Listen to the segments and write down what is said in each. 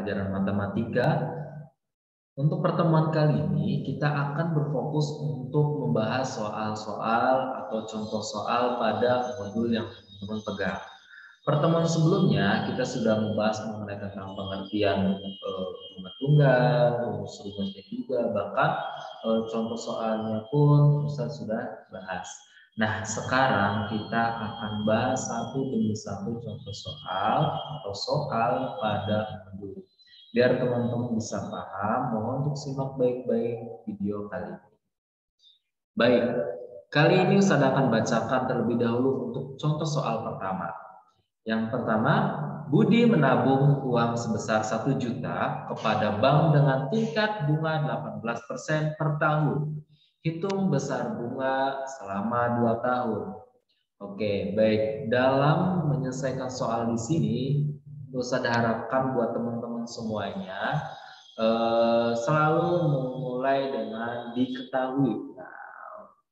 pelajaran matematika. Untuk pertemuan kali ini, kita akan berfokus untuk membahas soal-soal atau contoh soal pada modul yang teman-teman pegang. Pertemuan sebelumnya, kita sudah membahas mengenai tentang pengertian bunga tunggal, rumus-rumusnya juga, bahkan contoh soalnya pun Ustaz sudah bahas. Nah, sekarang kita akan bahas satu demi satu contoh soal atau soal pada modul. Biar teman-teman bisa paham, mohon untuk simak baik-baik video kali ini. Baik, kali ini Ustaz akan bacakan terlebih dahulu untuk contoh soal pertama. Yang pertama, Budi menabung uang sebesar 1 juta kepada bank dengan tingkat bunga 18% per tahun. Hitung besar bunga selama 2 tahun. Oke, baik. Dalam menyelesaikan soal di sini, Ustaz harapkan buat teman-teman semuanya selalu memulai dengan diketahui,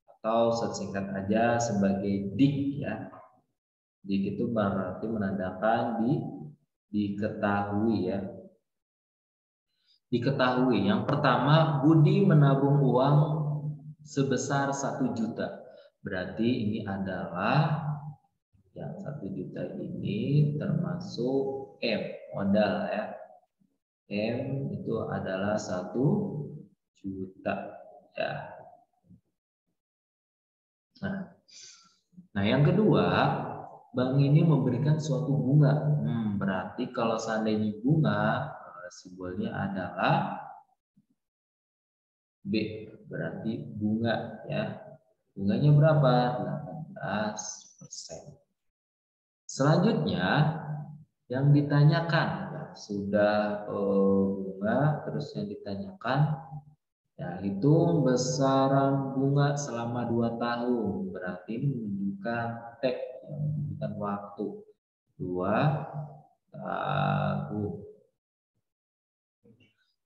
atau singkat aja sebagai dik ya. Dik itu berarti menandakan diketahui ya. Diketahui. Yang pertama, Budi menabung uang sebesar 1 juta. Berarti ini adalah yang 1 juta ini termasuk M, modal ya. M itu adalah 1 juta ya. Nah, yang kedua, bank ini memberikan suatu bunga. Berarti kalau seandainya bunga, simbolnya adalah B. Berarti bunga ya. Bunganya berapa? 18%. Selanjutnya, yang ditanyakan ya, sudah bunga, terus yang ditanyakan ya, hitung besaran bunga selama 2 tahun. Berarti menunjukkan tek, menunjukkan waktu 2 tahun.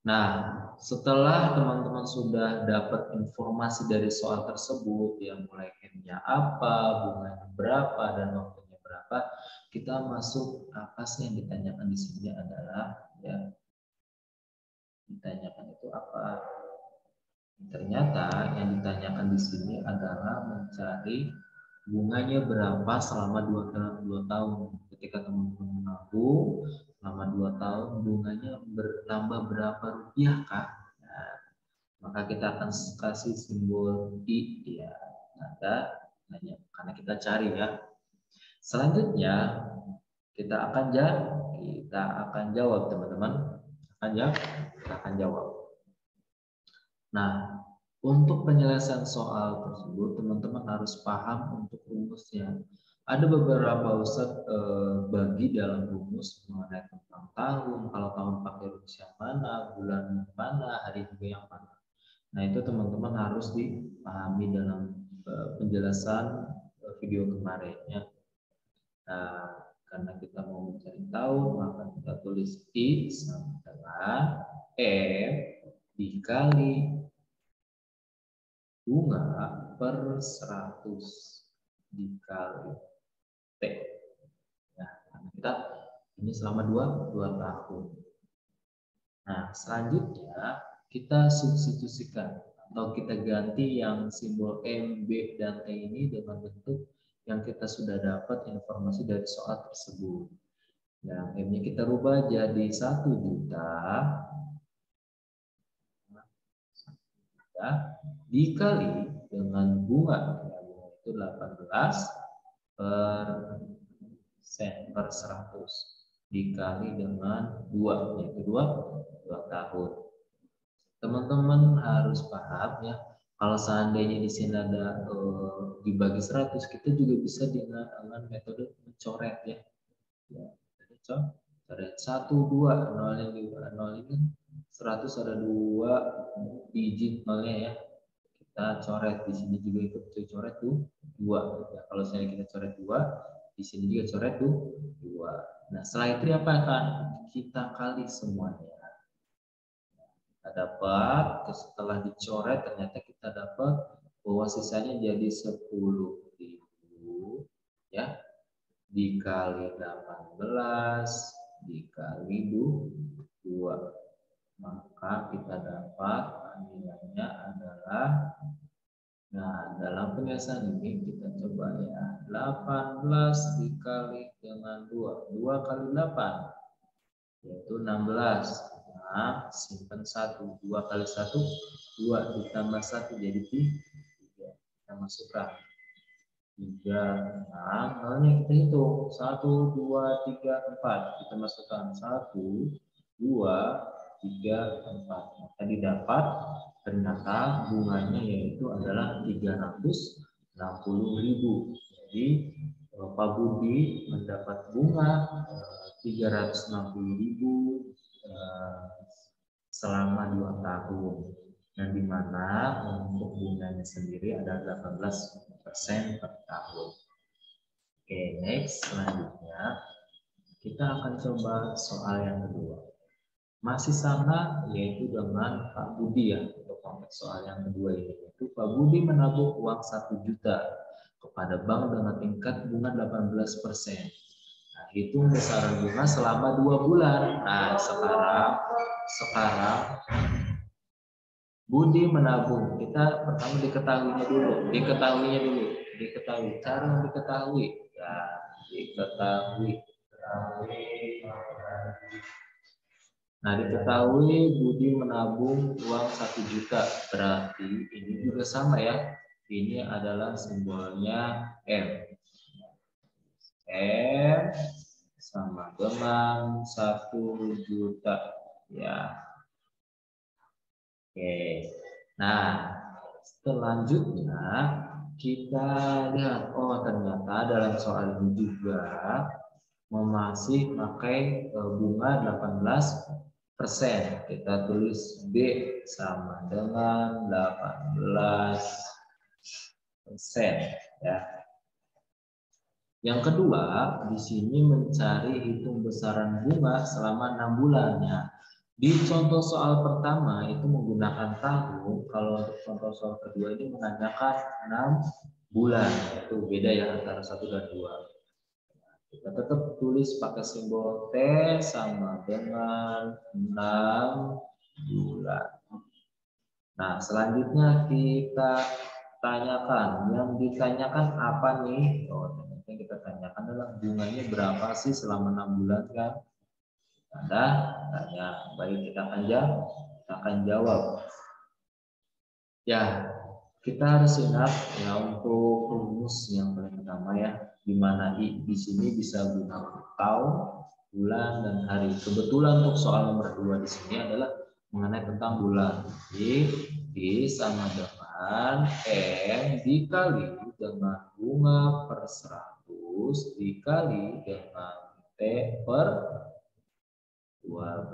Nah, setelah teman-teman sudah dapat informasi dari soal tersebut, yang mulai M-nya apa, bunganya berapa, dan waktunya berapa, kita masuk apa sih yang ditanyakan di sini adalah ya, ditanyakan itu apa? Ternyata yang ditanyakan di sini adalah mencari bunganya berapa selama 2 tahun. Ketika teman-teman menabung selama 2 tahun, bunganya bertambah berapa rupiah kah? Nah, maka kita akan kasih simbol I ya, tanda tanya, karena kita cari ya. Selanjutnya kita akan jawab teman-teman. Kita akan jawab. Nah, untuk penyelesaian soal tersebut, teman-teman harus paham untuk rumusnya. Ada beberapa Ustaz bagi dalam rumus mengenai tentang tahun, kalau tahun pakai rumus yang mana, bulan yang mana, hari juga yang mana. Nah, itu teman-teman harus dipahami dalam penjelasan video kemarin ya. Nah, karena kita mau mencari tahu, maka kita tulis I sama dengan M dikali bunga per 100 dikali T. Nah, kita ini selama 2 tahun. Nah, selanjutnya kita substitusikan atau kita ganti yang simbol M, B, dan T ini dengan bentuk yang kita sudah dapat informasi dari soal tersebut. Yang M-nya kita rubah jadi 1 juta dikali dengan bunga itu 18% per 100 dikali dengan 2, yaitu 2 tahun. Teman-teman harus paham ya, kalau seandainya di sini ada dibagi 100, kita juga bisa dengan metode mencoret ya. Coret 1, 2, 0 ini 100 ada 2 digit nolnya ya. Kita coret di sini juga ikut coret tuh 2. Ya, kalau saya kita coret 2, di sini juga coret tuh 2. Nah, setelah itu apa kan? Kita kali semuanya. Kita dapat setelah dicoret ternyata kita dapat bahwa sisanya jadi 10.000 ya. Dikali 18 dikali 2 Maka kita dapat nilainya adalah, nah dalam penyelesaian ini kita coba ya, 18 dikali dengan 2 kali 8 yaitu 16. Nah, simpan 1, 2 kali 1 2 ditambah 1 jadi 3. Kita masukkan 3, nah nolnya kita hitung 1, 2, 3, 4. Kita masukkan 1, 2, 3, 4. Maka didapat ternyata bunganya yaitu adalah 360.000. Jadi Pak Budi mendapat bunga 360.000 selama 2 tahun. Dan di mana untuk bunganya sendiri ada 18% per tahun. Oke, next selanjutnya kita akan coba soal yang kedua. Masih sama yaitu dengan Pak Budi ya. Untuk konteks soal yang kedua ini yaitu Pak Budi menabung uang 1 juta kepada bank dengan tingkat bunga 18%. Nah, hitung besaran bunga selama 2 bulan. Nah, sekarang Budi menabung. Kita pertama diketahui cara yang diketahui. Ya, diketahui. Nah, diketahui Budi menabung uang 1 juta. Berarti ini juga sama ya. Ini adalah simbolnya M. M sama dengan 1 juta. Ya. Oke. Nah, selanjutnya kita lihat, oh ternyata dalam soal ini juga masih pakai bunga 18%. Kita tulis B sama dengan 18%. Ya. Yang kedua, di sini mencari hitung besaran bunga selama 6 bulannya. Di contoh soal pertama itu menggunakan tahun, kalau untuk contoh soal kedua ini menanyakan 6 bulan. Itu beda ya antara 1 dan 2. Kita tetap tulis pakai simbol T sama dengan 6 bulan. Nah, selanjutnya kita tanyakan. Yang ditanyakan apa nih? Oh, yang kita tanyakan adalah bunganya berapa sih selama 6 bulan kan? Anda tanya, baik kita akan jawab. Ya, kita harus ingat ya untuk rumus yang paling pertama ya, di mana di sini bisa guna tahun, bulan dan hari. Kebetulan untuk soal nomor 2 di sini adalah mengenai tentang bulan. Jadi I sama dengan M dikali dengan bunga per 100 dikali dengan T per 12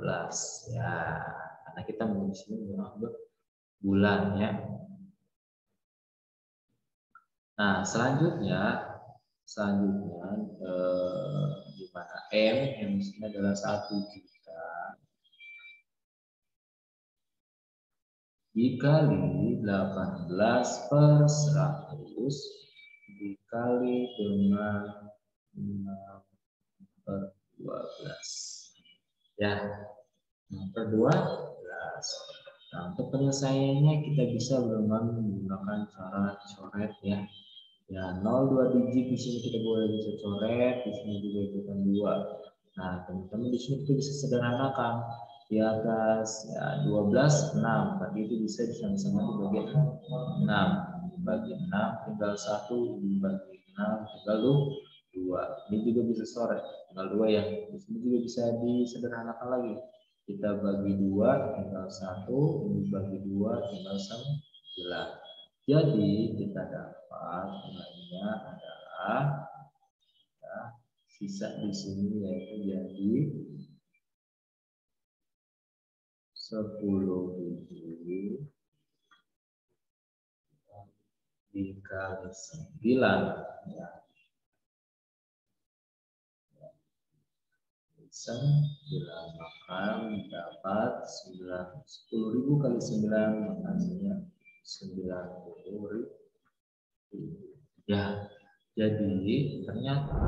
ya, karena kita di sini mengambil bulan ya. Nah, selanjutnya di mana M yang di sini adalah 1 juta dikali 18 per 100 dikali dengan 6 per 12. Ya, per 12. Nah, untuk penyelesaiannya kita bisa menggunakan cara coret ya. Ya, 0 2 digit di sini kita bisa coret, di sini juga ikutan 2. Nah, teman-teman di sini kita bisa sederhanakan. Di atas ya 12 6, tapi itu bisa sama-sama dibagi 6. Dibagi 6 tinggal 1, dibagi 6 tinggal 2. Ini juga bisa coret, tinggal 2 ya. Di sini juga bisa disederhanakan lagi. Kita bagi 2 tinggal 1, dibagi 2 tinggal 9. Jadi kita dapat nilainya adalah ya, sisa di sini yaitu jadi 10.000 dikali 9 ya. 9 maka dapat 10.000 kali 9 makanya 90.000 ya. Jadi ternyata